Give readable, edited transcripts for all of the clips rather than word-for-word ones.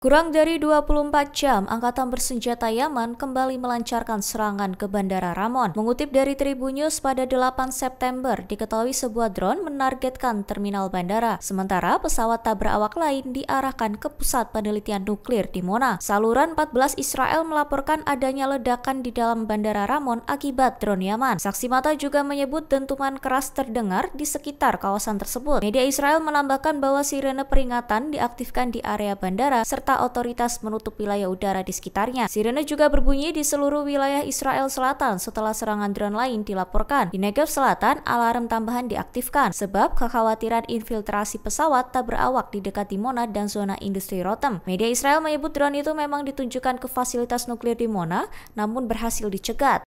Kurang dari 24 jam, Angkatan Bersenjata Yaman kembali melancarkan serangan ke Bandara Ramon. Mengutip dari Tribun News, pada 8 September, diketahui sebuah drone menargetkan terminal bandara. Sementara pesawat tak berawak lain diarahkan ke pusat penelitian nuklir di Mona. Saluran 14 Israel melaporkan adanya ledakan di dalam Bandara Ramon akibat drone Yaman. Saksi mata juga menyebut dentuman keras terdengar di sekitar kawasan tersebut. Media Israel menambahkan bahwa sirene peringatan diaktifkan di area bandara serta otoritas menutup wilayah udara di sekitarnya. Sirene juga berbunyi di seluruh wilayah Israel Selatan setelah serangan drone lain dilaporkan. Di Negev Selatan, alarm tambahan diaktifkan sebab kekhawatiran infiltrasi pesawat tak berawak di dekat Dimona dan zona industri Rotem. Media Israel menyebut drone itu memang ditunjukkan ke fasilitas nuklir di Mona, namun berhasil dicegat.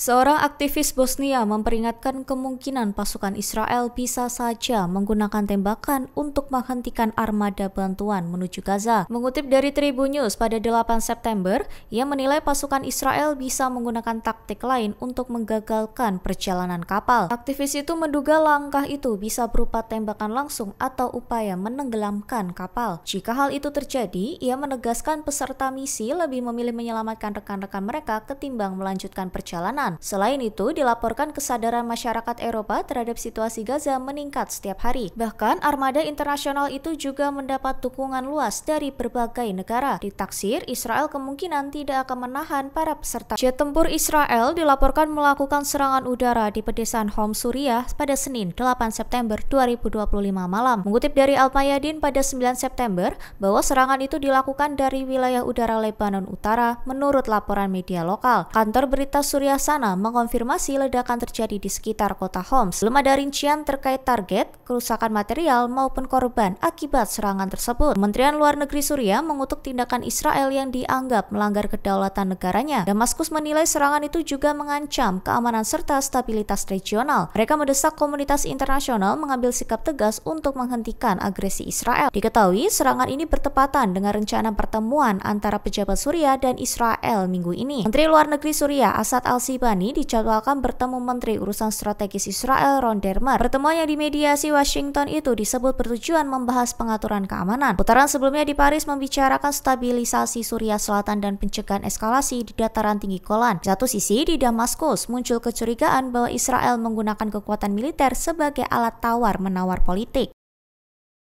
Seorang aktivis Bosnia memperingatkan kemungkinan pasukan Israel bisa saja menggunakan tembakan untuk menghentikan armada bantuan menuju Gaza. Mengutip dari Tribun News, pada 8 September, ia menilai pasukan Israel bisa menggunakan taktik lain untuk menggagalkan perjalanan kapal. Aktivis itu menduga langkah itu bisa berupa tembakan langsung atau upaya menenggelamkan kapal. Jika hal itu terjadi, ia menegaskan peserta misi lebih memilih menyelamatkan rekan-rekan mereka ketimbang melanjutkan perjalanan. Selain itu, dilaporkan kesadaran masyarakat Eropa terhadap situasi Gaza meningkat setiap hari. Bahkan, armada internasional itu juga mendapat dukungan luas dari berbagai negara. Ditaksir, Israel kemungkinan tidak akan menahan para peserta. Jet tempur Israel dilaporkan melakukan serangan udara di pedesaan Homs, Suriah pada Senin 8 September 2025 malam. Mengutip dari Al-Mayadin pada 9 September, bahwa serangan itu dilakukan dari wilayah udara Lebanon Utara menurut laporan media lokal. Kantor berita Suriah mengonfirmasi ledakan terjadi di sekitar kota Homs. Belum ada rincian terkait target, kerusakan material maupun korban akibat serangan tersebut. Kementerian Luar Negeri Suriah mengutuk tindakan Israel yang dianggap melanggar kedaulatan negaranya. Damaskus menilai serangan itu juga mengancam keamanan serta stabilitas regional. Mereka mendesak komunitas internasional mengambil sikap tegas untuk menghentikan agresi Israel. Diketahui serangan ini bertepatan dengan rencana pertemuan antara pejabat Suriah dan Israel minggu ini. Menteri Luar Negeri Suriah Asad Al-Sibani dijadwalkan bertemu Menteri Urusan Strategis Israel Ron Dermer. Pertemuan yang dimediasi Washington itu disebut bertujuan membahas pengaturan keamanan. Putaran sebelumnya di Paris membicarakan stabilisasi Suriah Selatan dan pencegahan eskalasi di dataran tinggi Golan. Satu sisi, di Damaskus muncul kecurigaan bahwa Israel menggunakan kekuatan militer sebagai alat tawar-menawar politik.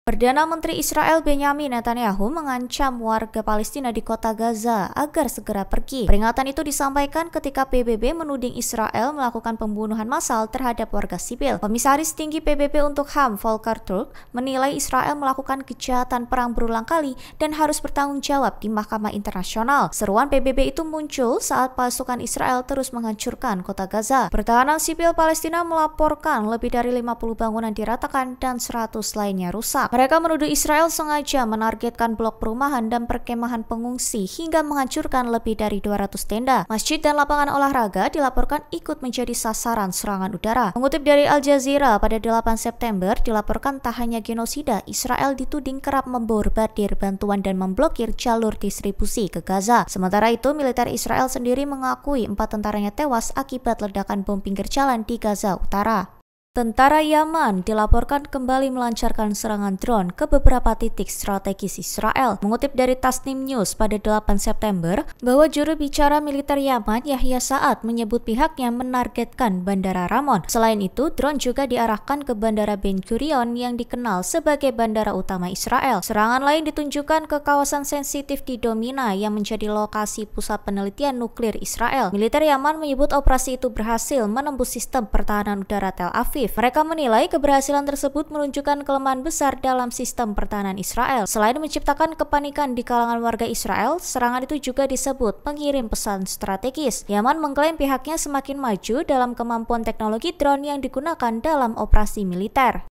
Perdana Menteri Israel Benyamin Netanyahu mengancam warga Palestina di kota Gaza agar segera pergi. Peringatan itu disampaikan ketika PBB menuding Israel melakukan pembunuhan massal terhadap warga sipil. Komisaris Tinggi PBB untuk HAM Volker Turk menilai Israel melakukan kejahatan perang berulang kali dan harus bertanggung jawab di Mahkamah Internasional. Seruan PBB itu muncul saat pasukan Israel terus menghancurkan kota Gaza. Pertahanan sipil Palestina melaporkan lebih dari 50 bangunan diratakan dan 100 lainnya rusak. Mereka menuduh Israel sengaja menargetkan blok perumahan dan perkemahan pengungsi hingga menghancurkan lebih dari 200 tenda. Masjid dan lapangan olahraga dilaporkan ikut menjadi sasaran serangan udara. Mengutip dari Al Jazeera, pada 8 September dilaporkan tak hanya genosida, Israel dituding kerap memborbardir bantuan dan memblokir jalur distribusi ke Gaza. Sementara itu, militer Israel sendiri mengakui 4 tentaranya tewas akibat ledakan bom pinggir jalan di Gaza Utara. Tentara Yaman dilaporkan kembali melancarkan serangan drone ke beberapa titik strategis Israel. Mengutip dari Tasnim News pada 8 September, bahwa juru bicara militer Yaman Yahya Sa'ad menyebut pihaknya menargetkan Bandara Ramon. Selain itu, drone juga diarahkan ke Bandara Ben Gurion yang dikenal sebagai bandara utama Israel. Serangan lain ditunjukkan ke kawasan sensitif di Domina yang menjadi lokasi pusat penelitian nuklir Israel. Militer Yaman menyebut operasi itu berhasil menembus sistem pertahanan udara Tel Aviv. Mereka menilai keberhasilan tersebut menunjukkan kelemahan besar dalam sistem pertahanan Israel. Selain menciptakan kepanikan di kalangan warga Israel, serangan itu juga disebut mengirim pesan strategis. Yaman mengklaim pihaknya semakin maju dalam kemampuan teknologi drone yang digunakan dalam operasi militer.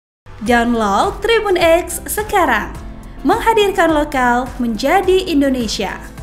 Download Tribun X sekarang, menghadirkan lokal menjadi Indonesia.